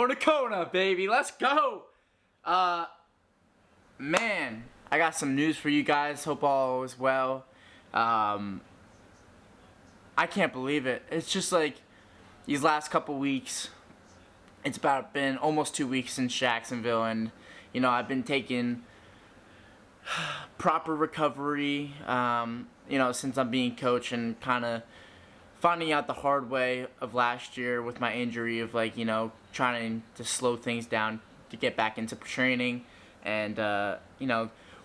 Going to Kona, baby. Let's go. Man, I got some news for you guys. Hope all is well. I can't believe it. It's just like these last couple weeks. It's been almost 2 weeks since Jacksonville, and I've been taking proper recovery. Since I'm being coach, and kind of finding out the hard way of last year with my injury of trying to slow things down to get back into training, and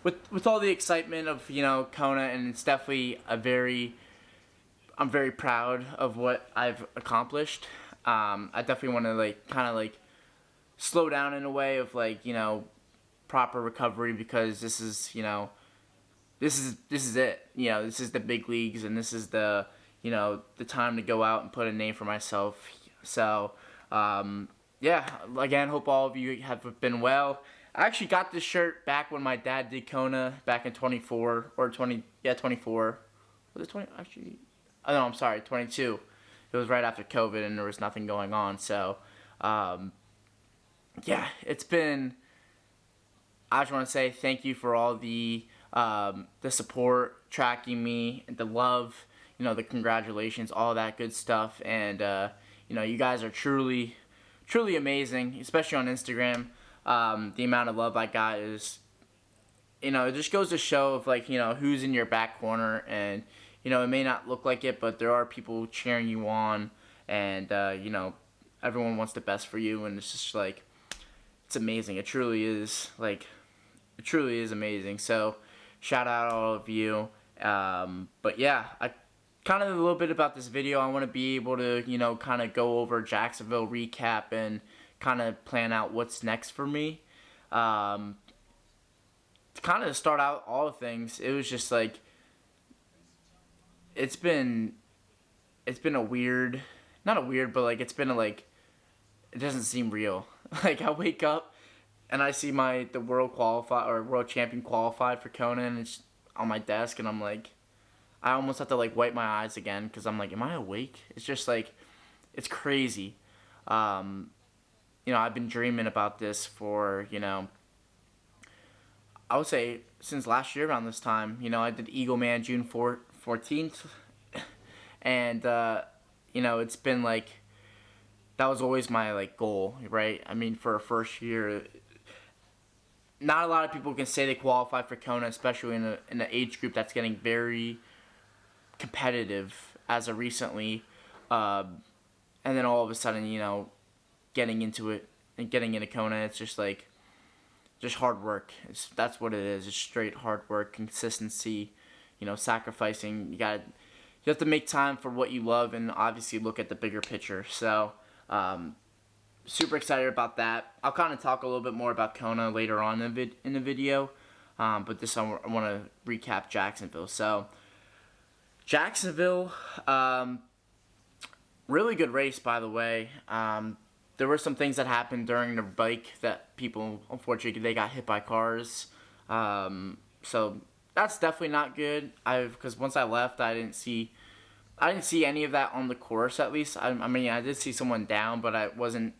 with all the excitement of Kona, and it's definitely I'm very proud of what I've accomplished. I definitely want to kind of slow down in a way of proper recovery, because this is this is it. This is the big leagues, and this is the time to go out and put a name for myself. So again, hope all of you have been well. I actually got this shirt back when my dad did Kona back in 24 or 20. Yeah, 24. Was it 20? Actually, oh no, I'm sorry, 22. It was right after COVID, and there was nothing going on. So, it's been. I just want to say thank you for all the support, tracking me, the love, the congratulations, all that good stuff, and you guys are truly amazing, especially on Instagram. The amount of love I got is, it just goes to show of who's in your back corner, and it may not look like it, but there are people cheering you on, and everyone wants the best for you, and it's just it's amazing. It truly is amazing. So shout out all of you. But yeah, I kind of a little bit about this video. I want to be able to kind of go over Jacksonville recap and kind of plan out what's next for me. To kind of start out all the things, it was just it's been a weird, not a weird, but it's been it doesn't seem real. I wake up and I see the world champion qualified for Kona, and it's on my desk, and I'm I almost have to wipe my eyes again, because I'm am I awake? It's just it's crazy. I've been dreaming about this for I would say since last year around this time. I did Eagle Man June 14th, and it's been that was always my goal, right? I mean, for a first year, not a lot of people can say they qualify for Kona, especially in an age group that's getting very competitive as of recently, and then all of a sudden, getting into it and getting into Kona, it's just hard work. That's what it is. It's straight hard work, consistency, sacrificing. You have to make time for what you love, and obviously look at the bigger picture. So, super excited about that. I'll kind of talk a little bit more about Kona later on in the video, but this I want to recap Jacksonville. So, Jacksonville, really good race, by the way. There were some things that happened during the bike that people, unfortunately, they got hit by cars. So that's definitely not good. Because once I left, I didn't see any of that on the course, at least. I mean, I did see someone down, but I wasn't,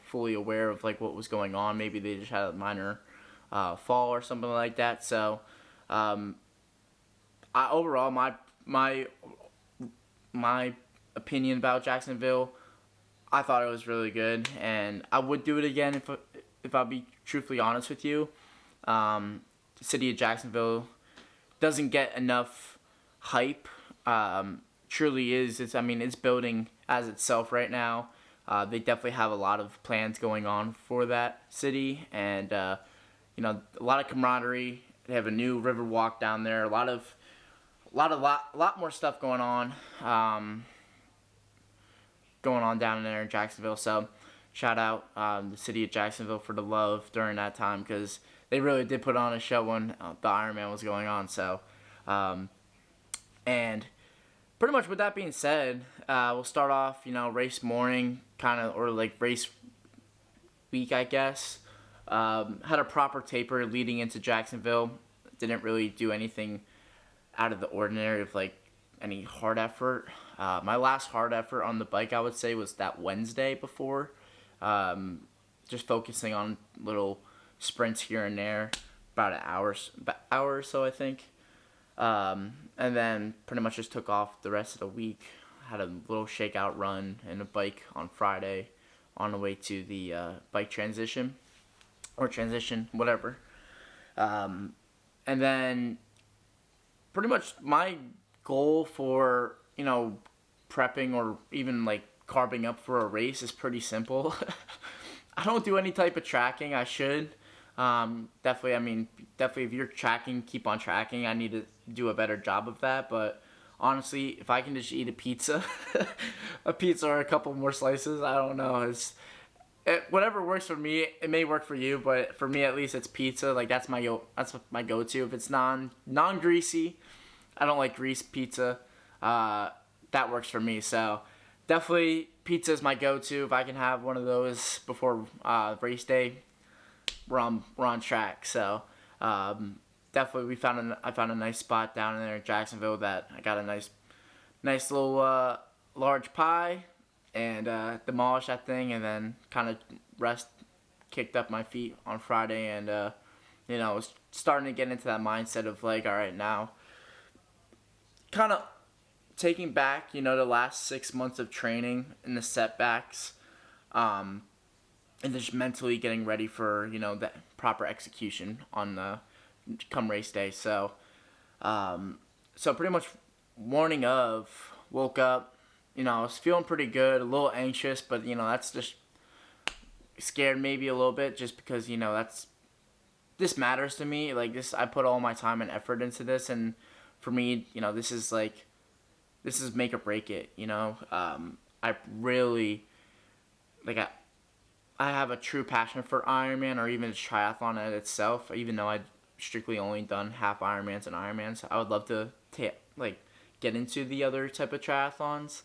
fully aware of what was going on. Maybe they just had a minor fall or something like that. So, overall, my opinion about Jacksonville, I thought it was really good, and I would do it again if I'll be truthfully honest with you. The city of Jacksonville doesn't get enough hype. Truly is. It's building as itself right now. They definitely have a lot of plans going on for that city, and a lot of camaraderie. They have a new river walk down there. A lot more stuff going on down there in Jacksonville. So shout out the city of Jacksonville for the love during that time, because they really did put on a show when the Ironman was going on. So and pretty much with that being said, we'll start off race morning or race week, I guess. Had a proper taper leading into Jacksonville. Didn't really do anything out of the ordinary of any hard effort. My last hard effort on the bike, I would say, was that Wednesday before. just focusing on little sprints here and there, about hour or so, I think. And then pretty much just took off the rest of the week. Had a little shakeout run and a bike on Friday on the way to the bike transition, or transition, whatever. And then pretty much my goal for, prepping or even like carbing up for a race is pretty simple. I don't do any type of tracking. I should. Definitely if you're tracking, keep on tracking. I need to do a better job of that. But honestly, if I can just eat a pizza, a pizza or a couple more slices, I don't know. Whatever works for me. It may work for you, but for me at least, it's pizza. Like that's my go-to. If it's non-greasy, I don't like grease pizza. That works for me. So definitely pizza is my go-to. If I can have one of those before race day, we're on track. So definitely I found a nice spot down there in Jacksonville that I got a nice little large pie, and demolished that thing, and then kind of kicked up my feet on Friday, and was starting to get into that mindset of like, all right, now kind of taking back, the last 6 months of training and the setbacks, and just mentally getting ready for, the proper execution on the come race day. So pretty much morning of, woke up, I was feeling pretty good, a little anxious, but, that's just scared maybe a little bit just because, this matters to me. Like this, I put all my time and effort into this, and for me, this is make or break it, I really, I have a true passion for Ironman or even triathlon in itself, even though I've strictly only done half Ironmans and Ironmans. I would love to get into the other type of triathlons.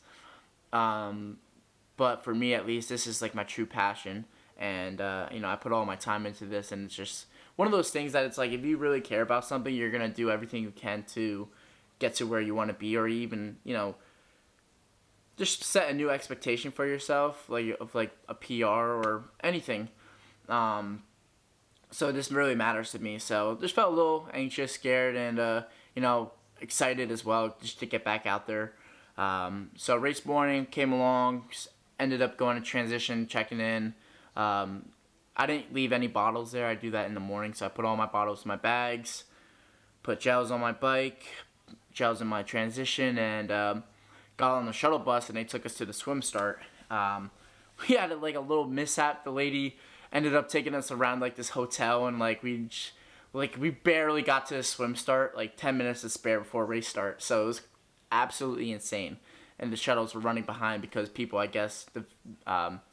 But for me at least, this is like my true passion, and I put all my time into this, and it's just one of those things that it's like, if you really care about something, you're gonna do everything you can to get to where you want to be, or even just set a new expectation for yourself, of a PR or anything. So this really matters to me. So just felt a little anxious, scared, and excited as well, just to get back out there. So race morning came along, ended up going to transition, checking in. I didn't leave any bottles there. I do that in the morning, so I put all my bottles in my bags, put gels on my bike, gels in my transition, and got on the shuttle bus, and they took us to the swim start. We had a little mishap. The lady ended up taking us around this hotel, and we barely got to the swim start, 10 minutes to spare before race start. So it was absolutely insane, and the shuttles were running behind because people, I guess, the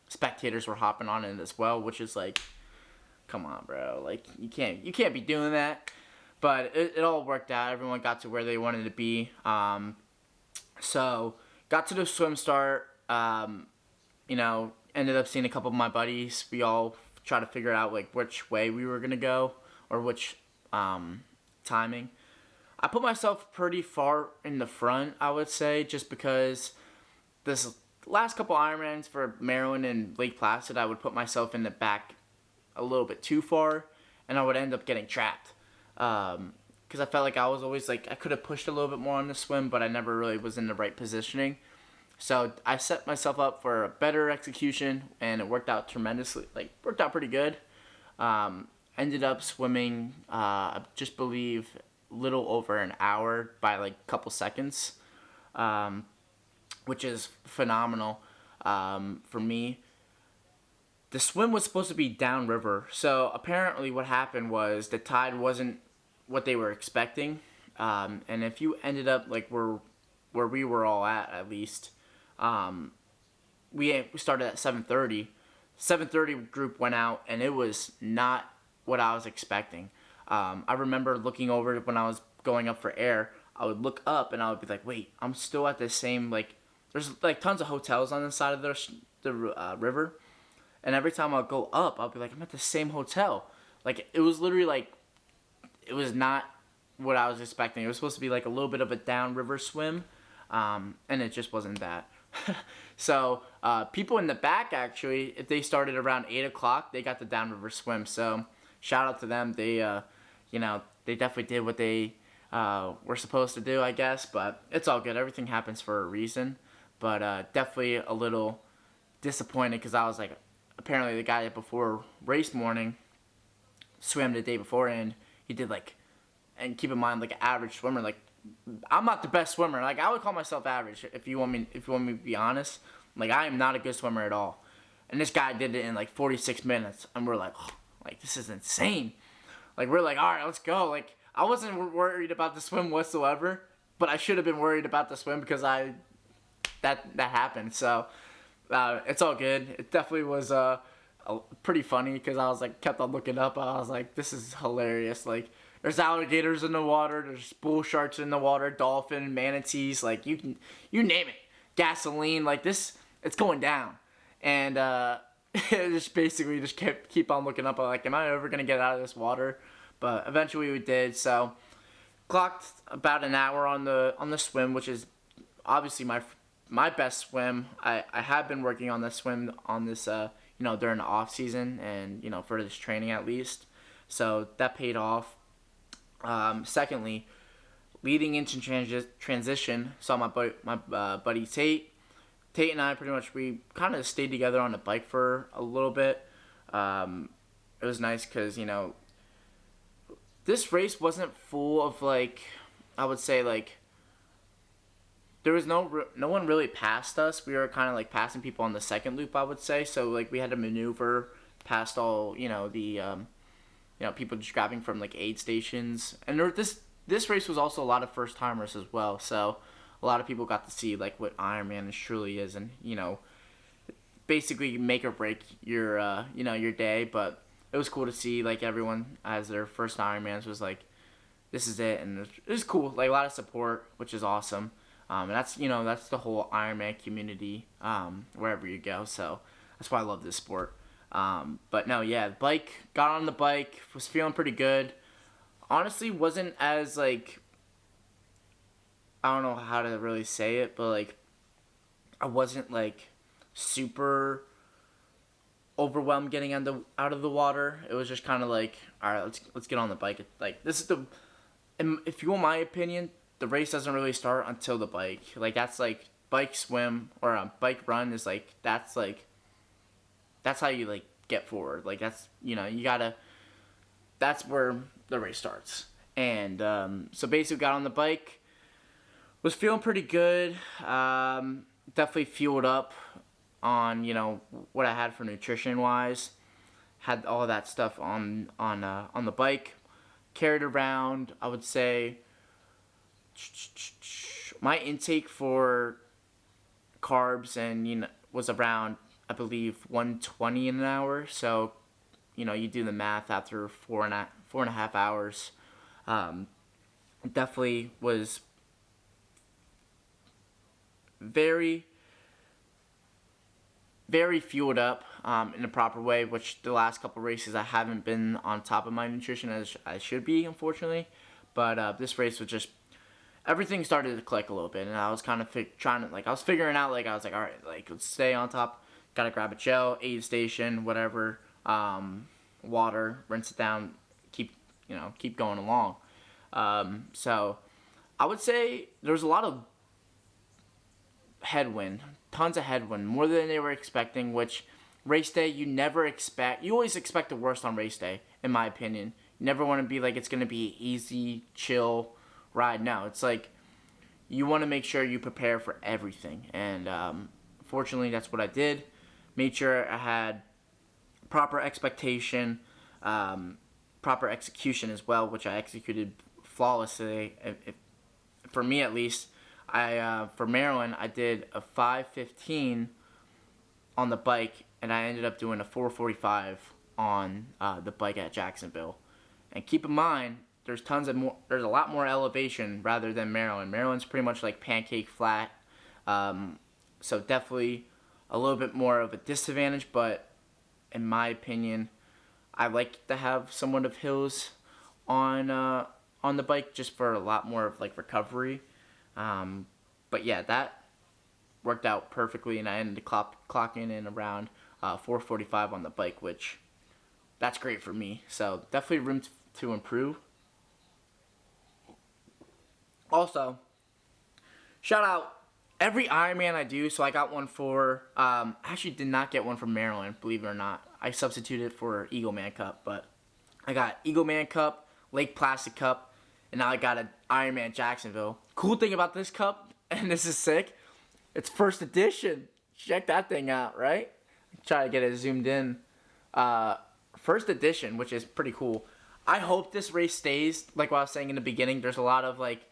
spectators were hopping on it as well, which is come on, bro, you can't be doing that. But it all worked out. Everyone got to where they wanted to be. So got to the swim start. Ended up seeing a couple of my buddies. We all tried to figure out which way we were gonna go, or which timing. I put myself pretty far in the front, I would say, just because this last couple Ironmans for Maryland and Lake Placid, I would put myself in the back a little bit too far, and I would end up getting trapped. Because I felt like I was always I could have pushed a little bit more on the swim, but I never really was in the right positioning. So I set myself up for a better execution, and it worked out tremendously. Worked out pretty good. Ended up swimming, I just believe, little over an hour by a couple seconds, which is phenomenal for me. The swim was supposed to be downriver, so apparently what happened was the tide wasn't what they were expecting, and if you ended up where we were all at least, we started at 7:30. 7:30 group went out, and it was not what I was expecting. I remember looking over when I was going up for air. I would look up and I would be like, wait, I'm still at the same there's tons of hotels on the side of the river, and every time I'll go up, I'll be like, I'm at the same hotel. It was literally it was not what I was expecting. It was supposed to be a little bit of a downriver swim, and it just wasn't that. So People in the back, actually, if they started around 8 o'clock, they got the downriver swim. So shout out to them. They definitely did what they were supposed to do, I guess. But it's all good. Everything happens for a reason. But definitely a little disappointed because I was like, apparently the guy before race morning swam the day before, and he did like, and keep in mind, like an average swimmer, like I'm not the best swimmer. Like I would call myself average if you want me to be honest. Like I am not a good swimmer at all. And this guy did it in like 46 minutes, and we're like, oh, like this is insane. Like we're like, all right, let's go. Like I wasn't worried about the swim whatsoever, but I should have been worried about the swim because that happened. So it's all good. It definitely was pretty funny because I was like kept on looking up. I was like, this is hilarious. Like there's alligators in the water, there's bull sharks in the water, dolphin, manatees, like you name it, gasoline, like this, it's going down, and just basically just keep on looking up. I'm like, am I ever gonna get out of this water? But eventually we did. So clocked about an hour on the swim, which is obviously my best swim. I have been working on this swim on this during the off season and for this training at least. So that paid off. Secondly, leading into transition, saw my buddy Tate. Tate and I we kind of stayed together on the bike for a little bit. It was nice because this race wasn't full of I would say there was no one really passed us. We were kind of passing people on the second loop, I would say. So we had to maneuver past all the people just grabbing from aid stations. And this race was also a lot of first timers as well. So a lot of people got to see what Ironman truly is, and basically make or break your your day. But it was cool to see everyone as their first Ironmans was this is it, and it was cool. A lot of support, which is awesome. And that's the whole Ironman community wherever you go. So that's why I love this sport. But no, yeah, got on the bike, was feeling pretty good. Honestly, wasn't as I don't know how to really say it, but I wasn't super overwhelmed getting out of the water. It was just kind of all right, let's get on the bike. This is and if you want my opinion, the race doesn't really start until the bike. That's bike swim or a bike run is that's how you get forward. That's you gotta. That's where the race starts. And so basically got on the bike. Was feeling pretty good. Definitely fueled up on what I had for nutrition wise. Had all that stuff on the bike. Carried around. I would say my intake for carbs and was around, I believe, 120 an hour. So you do the math after 4.5 hours. Definitely was very, very fueled up in a proper way, which the last couple races I haven't been on top of my nutrition as I should be, unfortunately. But this race was just, everything started to click a little bit, and I was kind of I was figuring out, I was all right, let's stay on top. Gotta grab a gel, aid station, whatever, water, rinse it down, keep going along. So I would say there's a lot of headwind, tons of headwind, more than they were expecting, which race day you always expect the worst on race day, in my opinion. You never want to be it's going to be easy, chill ride. No, it's you want to make sure you prepare for everything, and fortunately that's what I did. Made sure I had proper expectation, proper execution as well, which I executed flawlessly. For me at least, for Maryland I did a 5:15 on the bike, and I ended up doing a 4:45 on the bike at Jacksonville. And keep in mind, there's a lot more elevation rather than Maryland. Maryland's pretty much pancake flat, so definitely a little bit more of a disadvantage. But in my opinion, I like to have somewhat of hills on the bike just for a lot more of recovery. But yeah, that worked out perfectly, and I ended up clocking in around 4:45 on the bike, which that's great for me. So definitely room to improve. Also, shout out every Ironman I do. So I got one for, I actually did not get one from Maryland, believe it or not. I substituted for Eagle Man Cup, but I got Eagle Man Cup, Lake Placid Cup, and now I got an Ironman Jacksonville. Cool thing about this cup, and this is sick, it's first edition. Check that thing out, right? Try to get it zoomed in. First edition, which is pretty cool. I hope this race stays. Like what I was saying in the beginning, there's a lot of like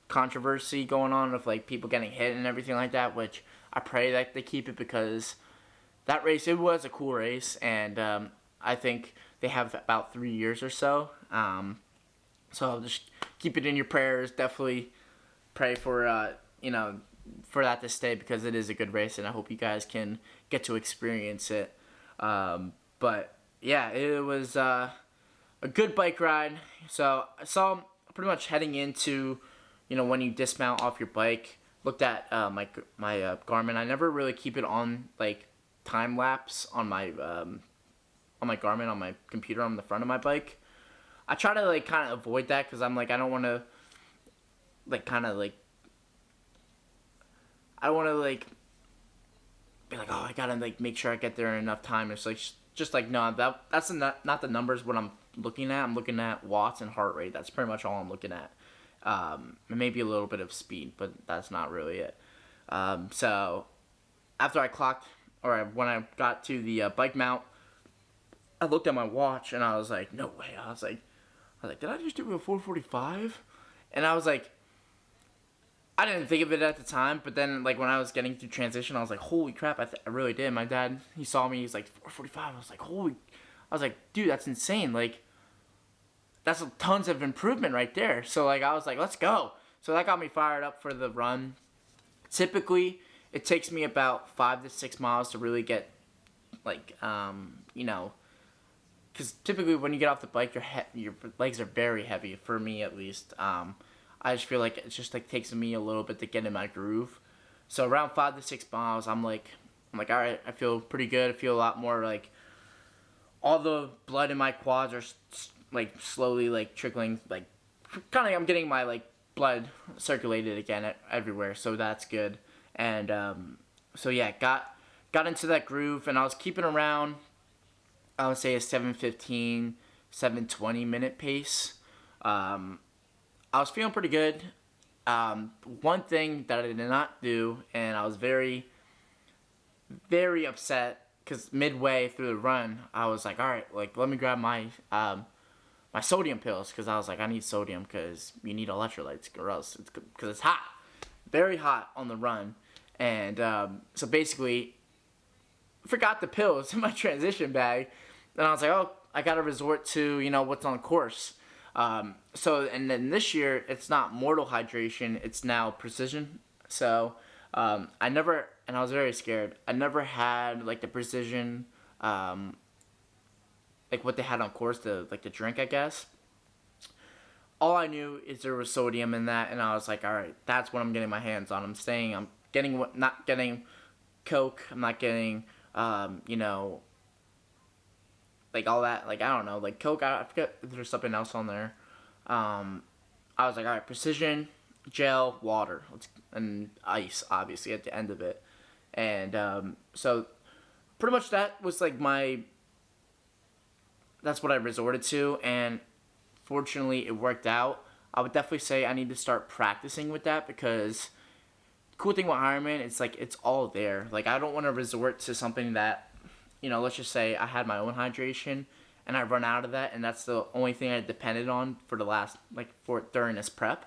controversy going on of like people getting hit and everything like that, which I pray that they keep it, because that race, it was a cool race, and I think they have about 3 years or so. So I'll just keep it in your prayers. Definitely pray for for that to stay, because it is a good race, and I hope you guys can get to experience it. But yeah, it was a good bike ride. So I saw pretty much heading into, when you dismount off your bike, looked at my Garmin. I never really keep it on like time lapse on my Garmin, on my computer on the front of my bike. I try to like kind of avoid that, because I'm like, I don't want to like kind of like, I don't want to like be like, oh, I gotta like make sure I get there in enough time. It's like just like, no, that's not the numbers what I'm looking at. I'm looking at watts and heart rate. That's pretty much all I'm looking at. Maybe a little bit of speed, but that's not really it. So after I clocked, or when I got to the bike mount, I looked at my watch and I was like, no way. I was like, did I just do a 4:45? And I was like, I didn't think of it at the time, but then like when I was getting through transition, I was like, holy crap, I really did. My dad, he saw me, he's like, 4:45. I was like, dude, that's insane. Like, that's tons of improvement right there. So like, I was like, let's go. So that got me fired up for the run. Typically, it takes me about 5 to 6 miles to really get like, because typically when you get off the bike, your legs are very heavy, for me at least. I just feel like it just like takes me a little bit to get in my groove. So around 5 to 6 miles, I'm like, all right, I feel pretty good. I feel a lot more like all the blood in my quads are like slowly like trickling, like kind of I'm getting my like blood circulated again everywhere. So that's good. And so yeah, got into that groove, and I was keeping around, I would say a 7:15, 7:20 minute pace. I was feeling pretty good. One thing that I did not do, and I was very, very upset, because midway through the run, I was like, all right, like let me grab my my sodium pills, because I was like, I need sodium, because you need electrolytes, or else because it's hot, very hot on the run, and so basically, forgot the pills in my transition bag, and I was like, oh, I gotta resort to what's on course. So, and then this year, it's not Mortal Hydration, it's now Precision. So, and I was very scared. I never had, like, the Precision, like, what they had on course, the drink, I guess. All I knew is there was sodium in that, and I was like, alright, that's what I'm getting my hands on. Not getting Coke, I'm not getting, like all that, like I don't know, like Coke, I forget if there's something else on there. I was like, all right, Precision, gel, water, and ice, obviously at the end of it, and so pretty much that was like that's what I resorted to, and fortunately it worked out. I would definitely say I need to start practicing with that, because the cool thing with Ironman, it's like it's all there. Like I don't want to resort to something that, let's just say I had my own hydration and I run out of that, and that's the only thing I depended on for the last, during this prep.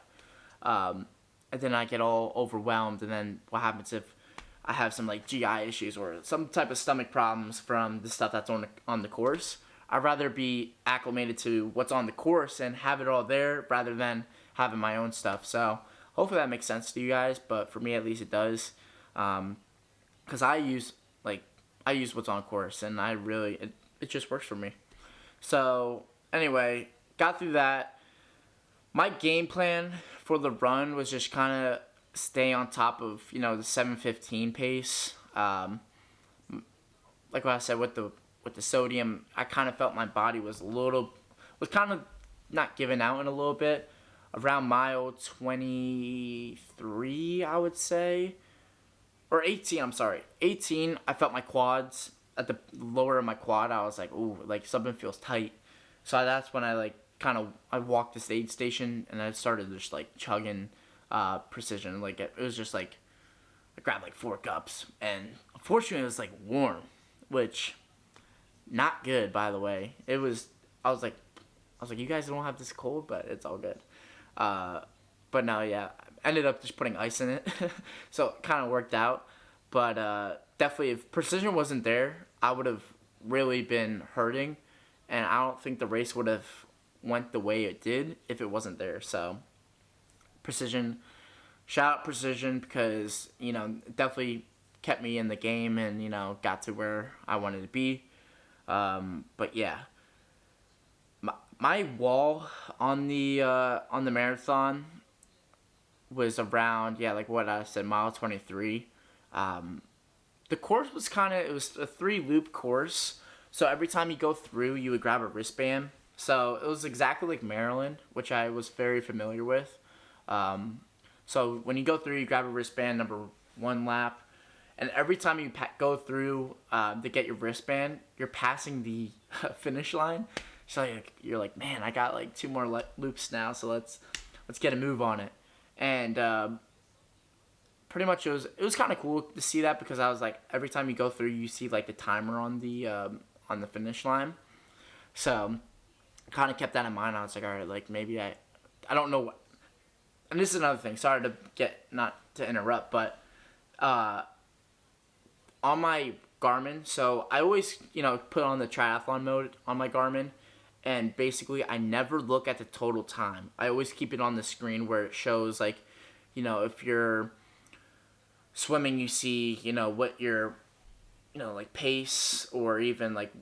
And then I get all overwhelmed, and then what happens if I have some, GI issues or some type of stomach problems from the stuff that's on the course? I'd rather be acclimated to what's on the course and have it all there, rather than having my own stuff. So hopefully that makes sense to you guys, but for me at least it does. Because I use what's on course, and it just works for me. So anyway, got through that. My game plan for the run was just kind of stay on top of, the 7:15 pace. Like what I said with the sodium, I kind of felt my body was kind of not giving out in a little bit. Around mile 23, I would say, or 18. I'm sorry, 18. I felt my quads at the lower of my quad. I was like, ooh, like something feels tight. So that's when I like I walked the aid station and I started just like chugging precision. Like it was just like I grabbed like 4 cups, and unfortunately it was like warm, which not good, by the way. It was. I was like, you guys don't have this cold, but it's all good. But no, yeah, I ended up just putting ice in it, so it kind of worked out. But definitely, if precision wasn't there, I would have really been hurting, and I don't think the race would have went the way it did if it wasn't there. So precision, shout out precision, because it definitely kept me in the game and got to where I wanted to be. But yeah, my wall on the marathon was around, yeah, like what I said, mile 23. The course was it was a 3-loop course, so every time you go through you would grab a wristband. So it was exactly like Maryland, which I was very familiar with. So when you go through, you grab a wristband, number 1 lap, and every time you go through to get your wristband, you're passing the finish line. So you're like, man, I got like 2 more loops now, so let's get a move on it. And pretty much it was kind of cool to see that, because I was like, every time you go through, you see like the timer on the finish line. So kind of kept that in mind. I was like, all right, like maybe I don't know what. And this is another thing. Sorry not to interrupt, but on my Garmin, so I always put on the triathlon mode on my Garmin, and basically I never look at the total time. I always keep it on the screen where it shows like, if you're swimming, you see what your like pace, or even like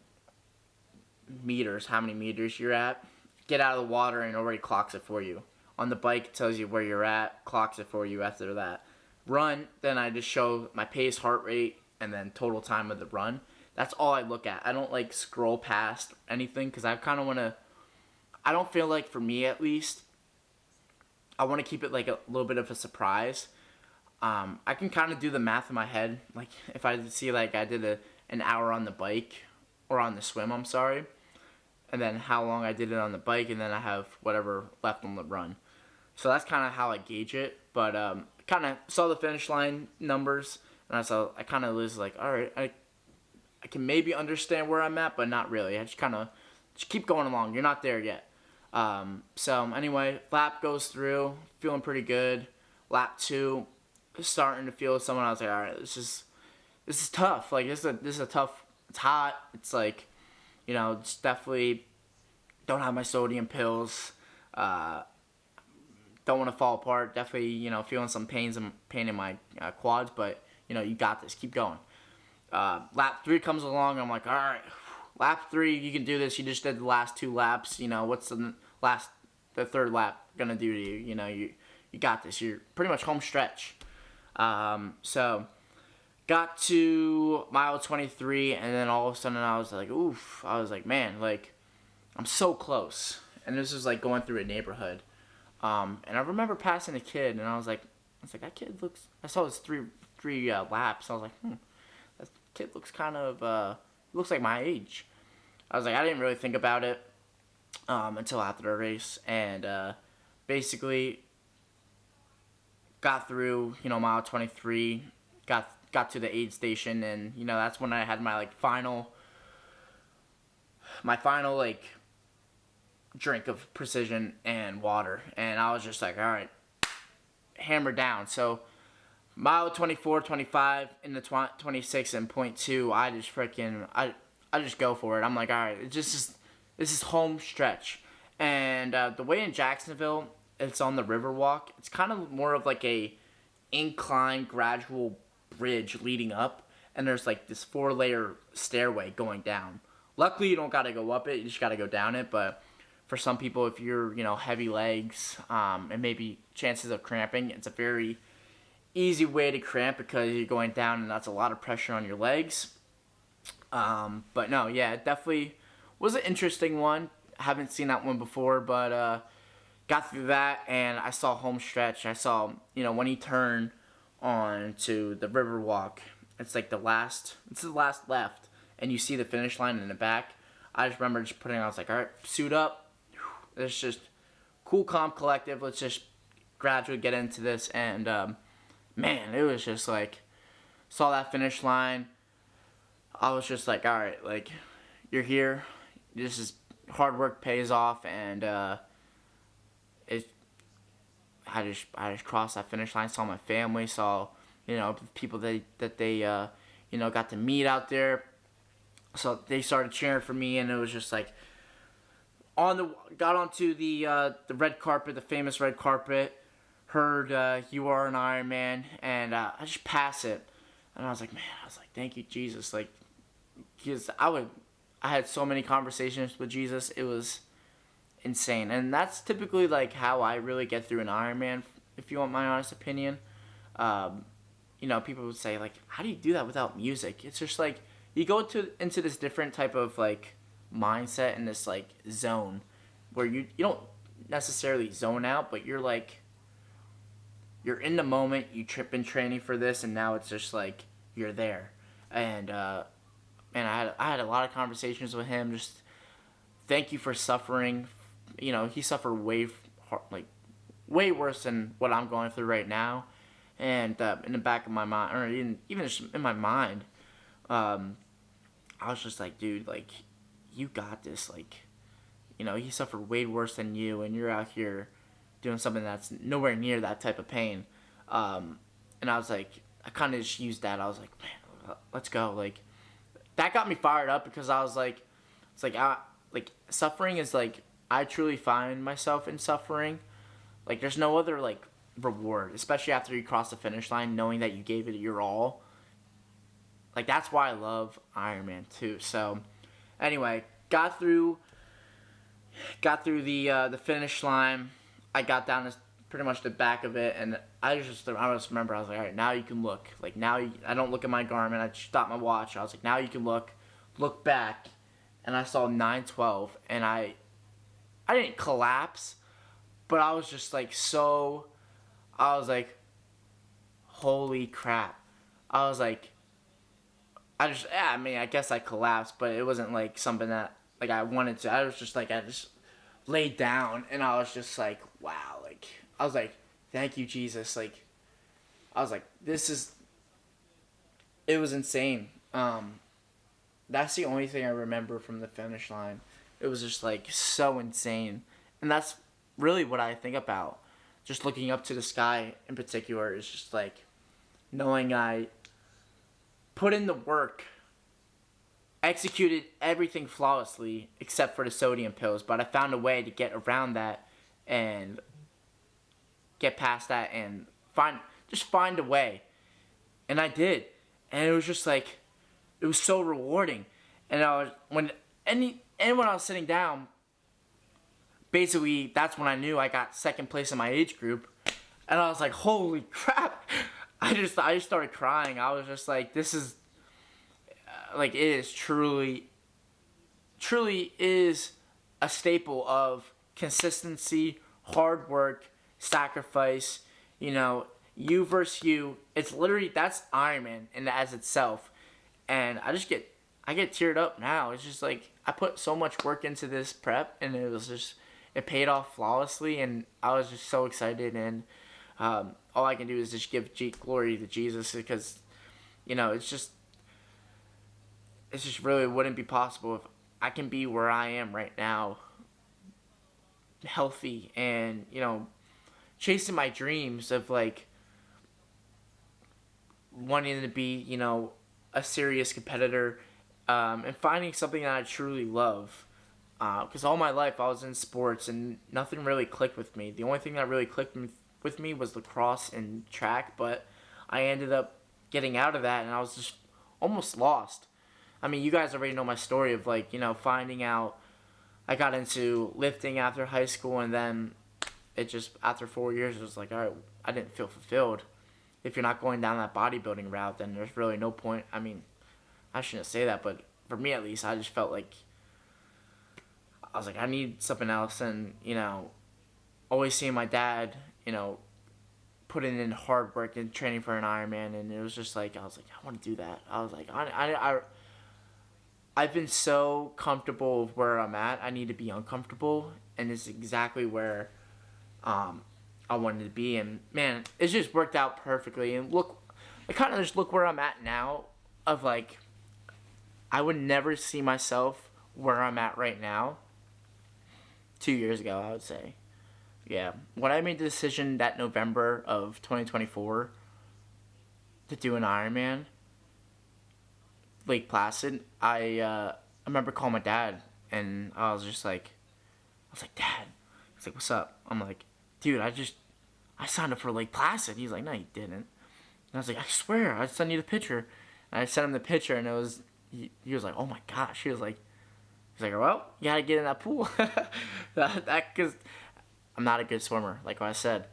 meters, how many meters you're at. Get out of the water and it already clocks it for you. On the bike, it tells you where you're at, clocks it for you after that. Run, then I just show my pace, heart rate, and then total time of the run. That's all I look at. I don't like scroll past anything, because I kind of want to. I don't feel like, for me at least, I want to keep it like a little bit of a surprise. I can kind of do the math in my head. Like if I see like I did an hour on the bike, or on the swim, I'm sorry, and then how long I did it on the bike, and then I have whatever left on the run. So that's kind of how I gauge it. But kind of saw the finish line numbers, and I kind of was like, all right, I can maybe understand where I'm at, but not really. I just keep going along. You're not there yet. So anyway, lap goes through, feeling pretty good. Lap 2, starting to feel someone. I was like, all right, this is tough. Like this is a tough. It's hot. It's like, just definitely don't have my sodium pills. Don't want to fall apart. Definitely, feeling some pain in my quads, but you got this. Keep going. Lap 3 comes along. I'm like, all right, lap 3, you can do this. You just did the last 2 laps. What's the 3rd lap gonna do to you? You got this. You're pretty much home stretch. So got to mile 23, and then all of a sudden I was like, oof. I was like, man, like I'm so close. And this was like going through a neighborhood. And I remember passing a kid, and I was like, that kid looks. I saw his three laps. I was like, that kid looks kind of looks like my age. I was like, I didn't really think about it until after the race, and basically got through mile 23, got to the aid station, and that's when I had my final like drink of precision and water, and I was just like, all right, hammer down. So mile 24, 25 in the 26 and 0.2, I just I just go for it. I'm like, all right, this is home stretch. And the way in Jacksonville, it's on the Riverwalk. It's kind of more of like a incline, gradual bridge leading up, and there's like this 4-layer stairway going down. Luckily, you don't got to go up it. You just got to go down it. But for some people, if you're heavy legs and maybe chances of cramping, it's a very easy way to cramp because you're going down and that's a lot of pressure on your legs. But no, yeah, it definitely was an interesting one. Haven't seen that one before, but got through that and I saw home stretch. I saw, when he turned on to the river walk, it's like the last left, and you see the finish line in the back. I just remember just I was like, all right, suit up. It's just cool, calm, collective. Let's just gradually get into this. And man, it was just like, saw that finish line. I was just like, all right, like, you're here. This is hard work pays off, and I just crossed that finish line. Saw my family, saw people that they got to meet out there. So they started cheering for me, and it was just like got onto the red carpet, the famous red carpet. Heard "You Are an Ironman," and I just pass it, and I was like, thank you, Jesus, like, because I had so many conversations with Jesus. It was insane, and that's typically like how I really get through an Ironman. If you want my honest opinion, people would say like, how do you do that without music? It's just like you go into this different type of like mindset and this like zone where you don't necessarily zone out, but you're like, you're in the moment. You been training for this, and now it's just like you're there. And I had a lot of conversations with him. Just thank you for suffering. He suffered way worse than what I'm going through right now. And in the back of my mind, or even just in my mind, I was just like, dude, like, you got this. Like, he suffered way worse than you, and you're out here doing something that's nowhere near that type of pain. And I was like, I kind of just used that. I was like, man, let's go. Like, that got me fired up because I was like, it's like, suffering is like, I truly find myself in suffering. Like, there's no other like reward, especially after you cross the finish line, knowing that you gave it your all. Like, that's why I love Ironman too. So, anyway, got through the finish line. I got down to pretty much the back of it, and I just remember, I was like, all right, now you can look. Like, I don't look at my Garmin. I stopped my watch. I was like, now you can look back, and I saw 9:12, and I didn't collapse, but I was just like I was like, holy crap. I was like, I guess I collapsed, but it wasn't like something that like I wanted to. I was just like, I just laid down, and I was just like, wow. Like, I was like, thank you, Jesus. Like, I was like, it was insane. That's the only thing I remember from the finish line. It was just like so insane. And that's really what I think about. Just looking up to the sky in particular is just like knowing I put in the work, executed everything flawlessly except for the sodium pills, but I found a way to get around that and get past that and find a way. And I did. And it was just like, it was so rewarding. And when I was sitting down, basically that's when I knew I got second place in my age group. And I was like, holy crap. I just started crying. I was just like, this is like, it is truly is a staple of consistency, hard work, sacrifice, you versus you. It's literally, that's Ironman and as itself. And I get teared up now. It's just like, I put so much work into this prep, and it paid off flawlessly, and I was just so excited. And all I can do is just give glory to Jesus, because it's just really wouldn't be possible if I can be where I am right now, healthy, and chasing my dreams of like wanting to be a serious competitor, and finding something that I truly love. Because all my life I was in sports and nothing really clicked with me. The only thing that really clicked with me was lacrosse and track, but I ended up getting out of that, and I was just almost lost. I mean, you guys already know my story of like, finding out I got into lifting after high school, and then it just, after 4 years, it was like, all right, I didn't feel fulfilled. if you're not going down that bodybuilding route, then there's really no point. I mean, I shouldn't say that, but for me at least, I just felt like I was like, I need something else. And, always seeing my dad, putting in hard work and training for an Ironman. And it was just like, I was like, I want to do that. I was like, I've been so comfortable with where I'm at. I need to be uncomfortable. And it's exactly where I wanted to be. And, man, it just worked out perfectly. And I kind of just look where I'm at now of, like, I would never see myself where I'm at right now 2 years ago, I would say. Yeah. When I made the decision that November of 2024 to do an Ironman, Lake Placid, I remember calling my dad, and I was like, Dad. He's like, what's up? I'm like, dude, I signed up for Lake Placid. He's like, no, you didn't. And I was like, I swear, I sent you the picture. And I sent him the picture, and he was like, oh my gosh. He's like, well, you gotta get in that pool. Because I'm not a good swimmer, like I said.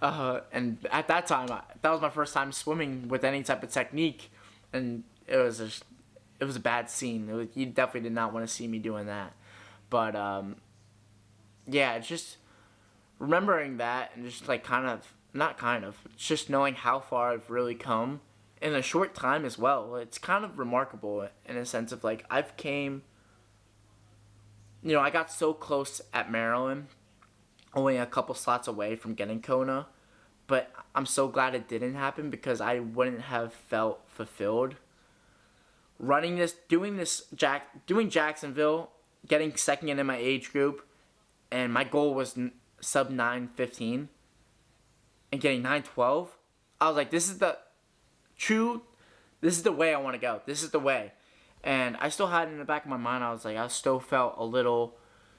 And at that time, that was my first time swimming with any type of technique, and it was a bad scene. You definitely did not want to see me doing that. But yeah, it's just remembering that and just like just knowing how far I've really come in a short time as well. It's kind of remarkable in a sense of like I got so close at Maryland, only a couple slots away from getting Kona, but I'm so glad it didn't happen because I wouldn't have felt fulfilled. Doing Jacksonville, getting second in my age group, and my goal was sub 9:15, and getting 9:12. I was like, this is the way I want to go. This is the way. And I still had it in the back of my mind, I still felt a little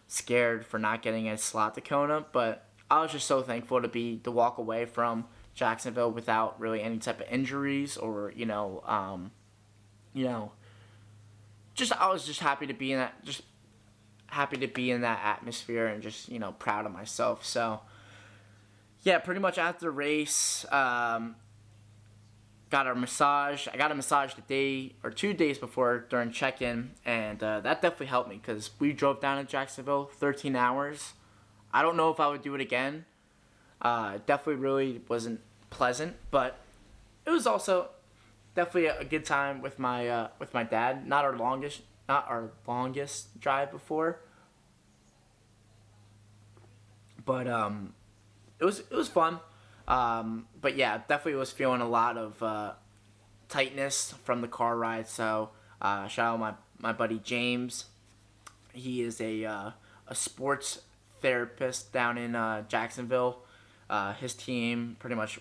scared for not getting a slot to Kona, but I was just so thankful to walk away from Jacksonville without really any type of injuries or, I was just happy to be in that atmosphere and just, proud of myself. So, yeah, pretty much after the race, got a massage. I got a massage the day or 2 days before during check-in, and that definitely helped me because we drove down to Jacksonville 13 hours. I don't know if I would do it again. It definitely really wasn't pleasant, but it was also definitely a good time with my dad. Not our longest drive before, but it was fun. But yeah, definitely was feeling a lot of tightness from the car ride. So shout out my buddy James. He is a sports therapist down in Jacksonville. His team pretty much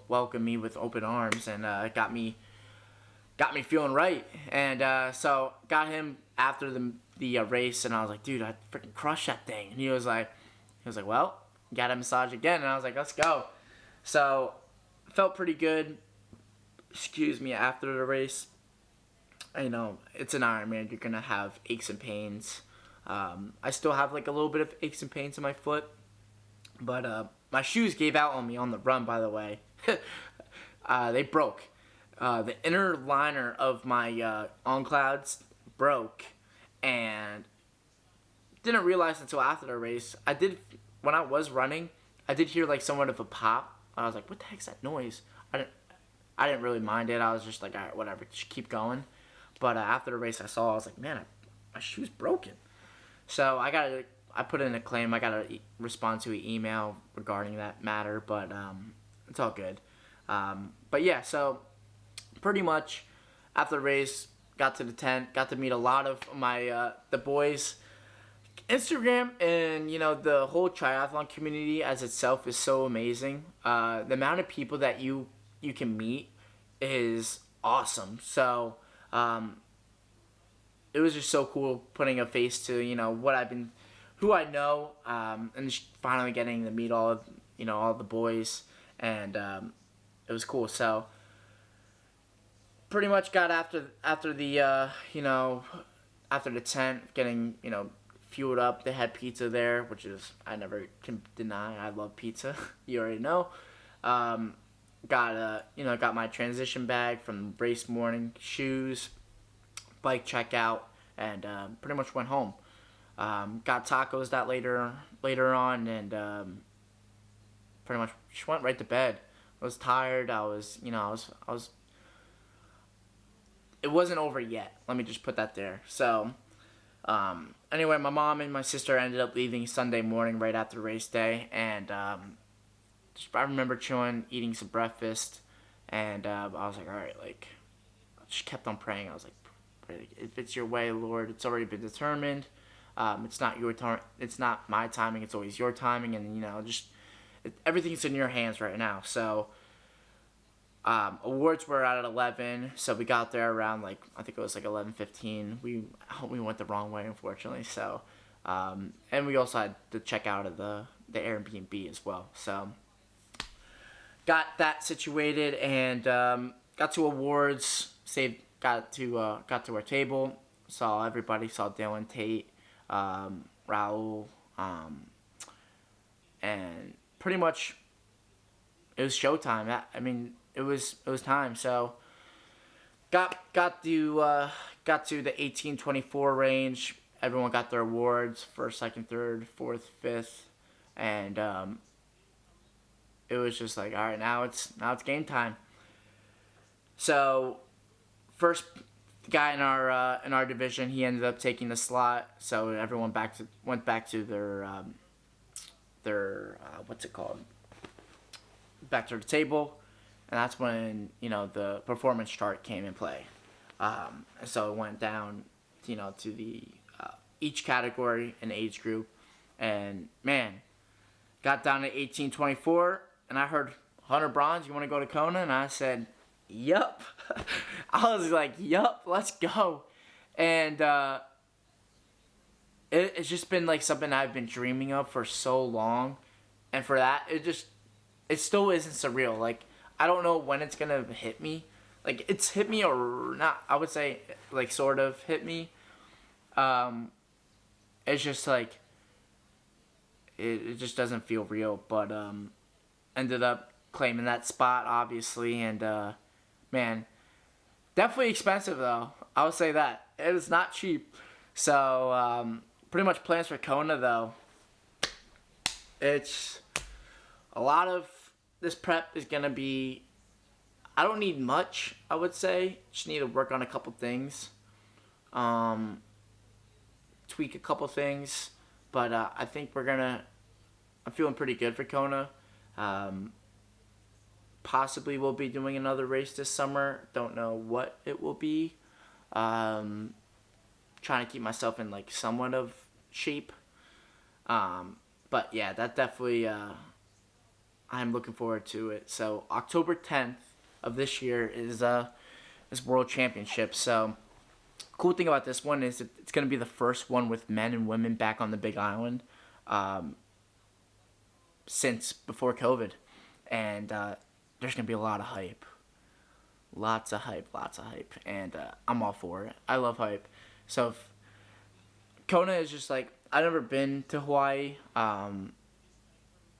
welcomed me with open arms and got me feeling right. And so got him after the race, and I was like, dude, I freaking crushed that thing. And he was like, well, got a massage again. And I was like, let's go. So, felt pretty good, after the race. It's an Ironman. You're going to have aches and pains. I still have like a little bit of aches and pains in my foot. But my shoes gave out on me on the run, by the way. They broke. The inner liner of my On Clouds broke. And didn't realize until after the race. When I was running, I did hear like somewhat of a pop. I was like, what the heck's that noise? I didn't really mind it. I was just like, all right, whatever, just keep going. But after the race, I was like, man, my shoe's broken. So I put in a claim. I got to respond to an email regarding that matter, but it's all good. But yeah, so pretty much after the race, got to the tent, got to meet a lot of my the boys. Instagram and the whole triathlon community as itself is so amazing. The amount of people that you can meet is awesome. So it was just so cool putting a face to who I know, and just finally getting to meet all the boys, and it was cool. So pretty much got after the tent, getting fueled up. They had pizza there, which is I never can deny. I love pizza. You already know. got my transition bag from race morning, shoes, bike checkout, and pretty much went home. Got tacos that later on, and pretty much just went right to bed. I was tired. I was. It wasn't over yet. Let me just put that there. So, anyway, my mom and my sister ended up leaving Sunday morning right after race day, and I remember chilling, eating some breakfast, and I was like, all right, like, I just kept on praying. I was like, if it's your way, Lord, it's already been determined. It's not your time. It's not my timing. It's always your timing, and everything's in your hands right now. So, awards were out at 11, so we got there around I think it was 11:15. We went the wrong way, unfortunately. So, and we also had to check out of the Airbnb as well. So, got that situated and got to awards. Got to our table. Saw everybody. Saw Dylan, Tate, Raul, and pretty much it was showtime. It was time. So got to the 18-24 range. Everyone got their awards: first, second, third, fourth, fifth, and it was just like, all right, now it's game time. So first guy in our division, he ended up taking the slot. So everyone went back to their what's it called? Back to the table, and that's when the performance chart came in play. So it went down, to the each category and age group, and man, got down to 18-24, and I heard Hunter Bronze, you want to go to Kona? And I said, yup. I was like, yup, let's go. And it's just been something I've been dreaming of for so long, and for that, it still isn't surreal. I don't know when it's gonna hit me. It's hit me or not. I would say sort of hit me. It's just it just doesn't feel real. But ended up claiming that spot, obviously, and man, definitely expensive though. I would say that it is not cheap. So pretty much plans for Kona though. It's a lot of this prep is gonna be. I don't need much, I would say. Just need to work on a couple things, tweak a couple things. But I think I'm feeling pretty good for Kona. Possibly we'll be doing another race this summer. Don't know what it will be. Trying to keep myself in somewhat of shape. But yeah, that definitely. I'm looking forward to it. So October 10th of this year is World Championship. So cool thing about this one is it's going to be the first one with men and women back on the Big Island since before COVID. And there's going to be a lot of hype. Lots of hype. And I'm all for it. I love hype. So Kona is just I've never been to Hawaii.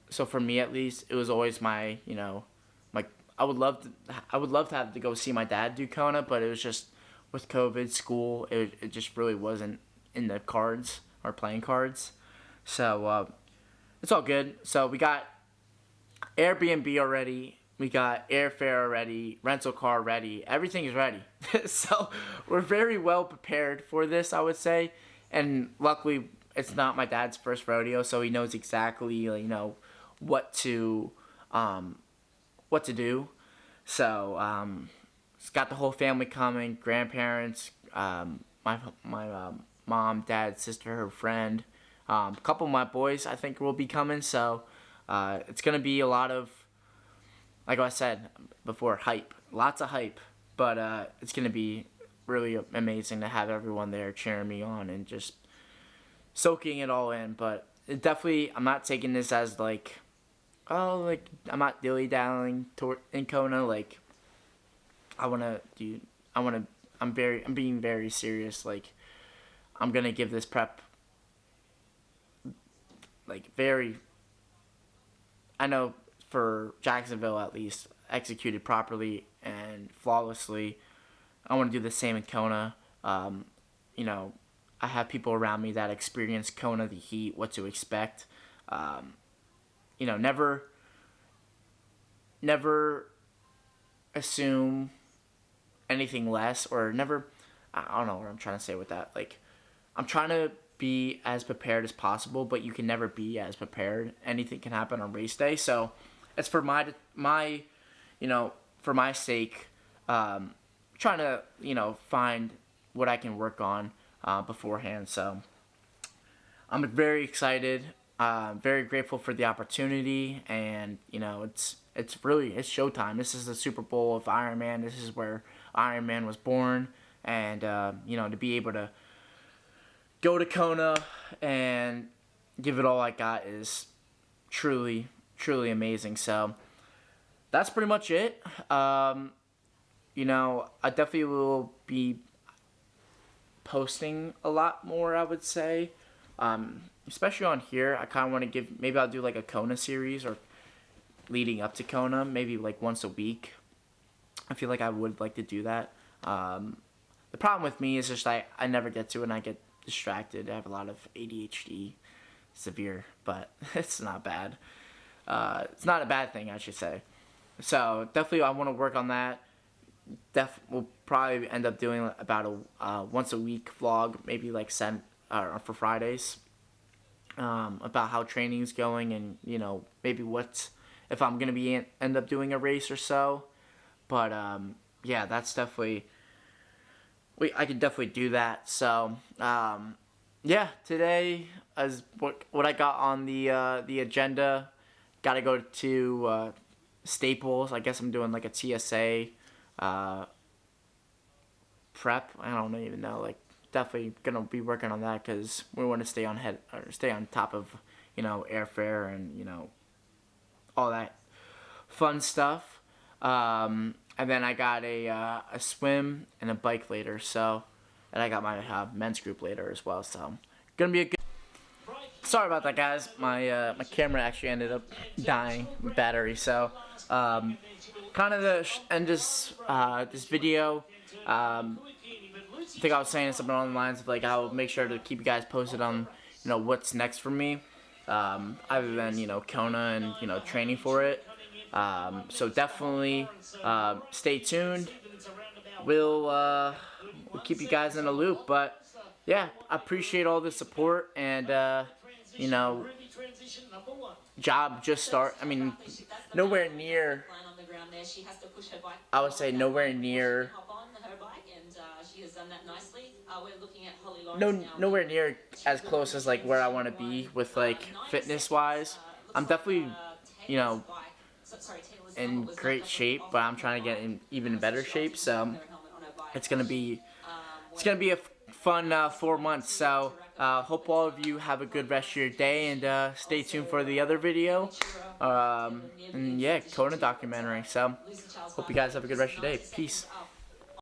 So for me at least, it was always my, I would love to have to go see my dad do Kona, but it was just with COVID, school, it just really wasn't in the cards or playing cards. So it's all good. So we got Airbnb already, we got airfare already, rental car ready, everything is ready. So we're very well prepared for this, I would say, and luckily it's not my dad's first rodeo, so he knows exactly what to do. So it's got the whole family coming, grandparents, my mom, dad, sister, her friend, a couple of my boys I think will be coming. So it's gonna be a lot of, like I said before, hype, lots of hype. But it's gonna be really amazing to have everyone there cheering me on and just soaking it all in. But it definitely, I'm not taking this as I'm not dilly-dallying in Kona. I'm being very serious. I'm gonna give this prep very. I know for Jacksonville at least, executed properly and flawlessly. I want to do the same in Kona. You know, I have people around me that experience Kona, the heat, what to expect. You know, never assume anything less, or never, I don't know what I'm trying to say with that. Like, I'm trying to be as prepared as possible, but you can never be as prepared. Anything can happen on race day. So it's for my you know, for my sake, trying to, you know, find what I can work on beforehand. So I'm very excited, very grateful for the opportunity, and you know, it's showtime. This is the Super Bowl of Ironman. This is where Ironman was born, and you know, to be able to go to Kona and give it all I got is truly amazing. So that's pretty much it. You know, I definitely will be posting a lot more, I would say. Especially on here, I kind of want to give, maybe I'll do like a Kona series, or leading up to Kona, maybe like once a week. I feel like I would like to do that. The problem with me is just I never get to it, and I get distracted. I have a lot of ADHD, severe, but it's not bad. It's not a bad thing, I should say. So definitely I want to work on that. We'll probably end up doing about a once a week vlog, maybe like for Fridays, about how training's going, and you know, maybe if I'm gonna be end up doing a race or so. But yeah, that's definitely, I could definitely do that. So yeah, today is what I got on the agenda. Got to go to Staples. I guess I'm doing like a TSA prep. I don't even know. Like, definitely gonna be working on that, because we want to stay on top of, you know, airfare and, you know, all that fun stuff. And then I got a swim and a bike later. So, and I got my men's group later as well. So, gonna be a good. Sorry about that, guys. My camera actually ended up dying with battery. So, kind of the end this video. I think I was saying something along the lines of like, I'll make sure to keep you guys posted on, you know, what's next for me, other than, you know, Kona and, you know, training for it. So definitely stay tuned. We'll keep you guys in the loop. But yeah, I appreciate all the support, and you know, job just start. I mean, nowhere near. I would say nowhere near. Nowhere near as close as like where I want to be with like fitness wise. I'm definitely, you know, in great shape, but I'm trying to get in even better shape. So it's gonna be a fun 4 months. So hope all of you have a good rest of your day, and stay tuned for the other video. And yeah, Kona documentary. So hope you guys have a good rest of your day. Peace.